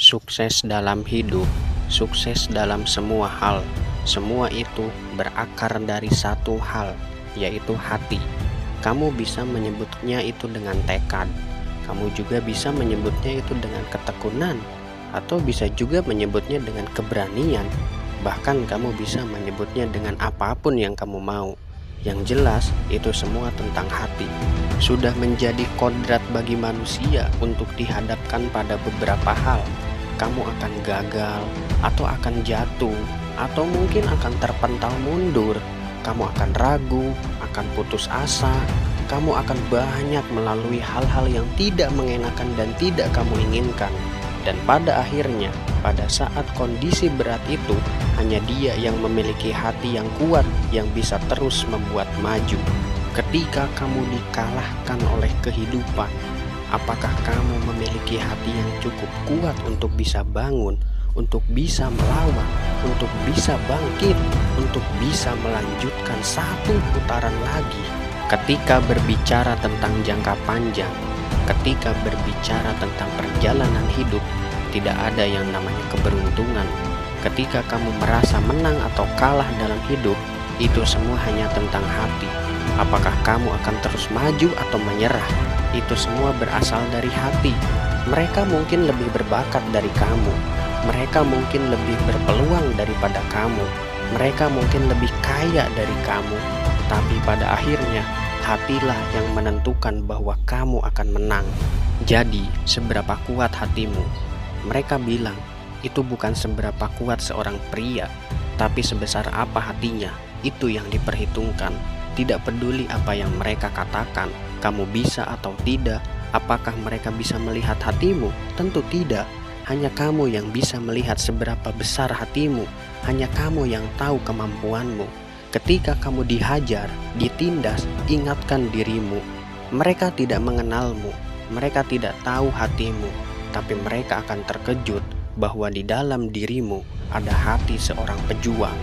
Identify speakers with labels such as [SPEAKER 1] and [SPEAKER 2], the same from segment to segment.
[SPEAKER 1] Sukses dalam hidup, sukses dalam semua hal, semua itu berakar dari satu hal, yaitu hati. Kamu bisa menyebutnya itu dengan tekad, kamu juga bisa menyebutnya itu dengan ketekunan, atau bisa juga menyebutnya dengan keberanian. Bahkan kamu bisa menyebutnya dengan apapun yang kamu mau. Yang jelas, itu semua tentang hati. Sudah menjadi kodrat bagi manusia untuk dihadapkan pada beberapa hal. Kamu akan gagal, atau akan jatuh, atau mungkin akan terpental mundur. Kamu akan ragu, akan putus asa. Kamu akan banyak melalui hal-hal yang tidak mengenakan dan tidak kamu inginkan. Dan pada akhirnya, pada saat kondisi berat itu, hanya dia yang memiliki hati yang kuat yang bisa terus membuat maju. Ketika kamu dikalahkan oleh kehidupan, apakah kamu memiliki hati yang cukup kuat untuk bisa bangun, untuk bisa melawan, untuk bisa bangkit, untuk bisa melanjutkan satu putaran lagi? Ketika berbicara tentang jangka panjang, ketika berbicara tentang perjalanan hidup, tidak ada yang namanya keberuntungan. Ketika kamu merasa menang atau kalah dalam hidup, itu semua hanya tentang hati. Apakah kamu akan terus maju atau menyerah? Itu semua berasal dari hati. Mereka mungkin lebih berbakat dari kamu. Mereka mungkin lebih berpeluang daripada kamu. Mereka mungkin lebih kaya dari kamu. Tapi pada akhirnya, hatilah yang menentukan bahwa kamu akan menang. Jadi, seberapa kuat hatimu? Mereka bilang, itu bukan seberapa kuat seorang pria, tapi sebesar apa hatinya. Itu yang diperhitungkan. Tidak peduli apa yang mereka katakan, kamu bisa atau tidak. Apakah mereka bisa melihat hatimu? Tentu tidak. Hanya kamu yang bisa melihat seberapa besar hatimu. Hanya kamu yang tahu kemampuanmu. Ketika kamu dihajar, ditindas, ingatkan dirimu. Mereka tidak mengenalmu, mereka tidak tahu hatimu, tapi mereka akan terkejut bahwa di dalam dirimu ada hati seorang pejuang.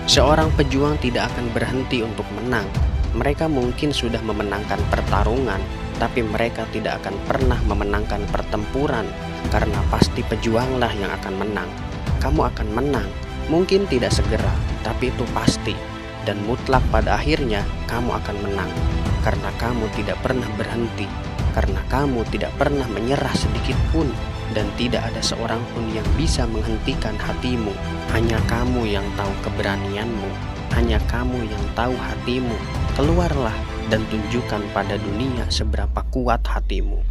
[SPEAKER 1] Seorang pejuang tidak akan berhenti untuk menang. Mereka mungkin sudah memenangkan pertarungan, tapi mereka tidak akan pernah memenangkan pertempuran, karena pasti pejuanglah yang akan menang. Kamu akan menang, mungkin tidak segera, tapi itu pasti. Dan mutlak pada akhirnya kamu akan menang, karena kamu tidak pernah berhenti, karena kamu tidak pernah menyerah sedikit pun, dan tidak ada seorang pun yang bisa menghentikan hatimu. Hanya kamu yang tahu keberanianmu, hanya kamu yang tahu hatimu. Keluarlah dan tunjukkan pada dunia seberapa kuat hatimu.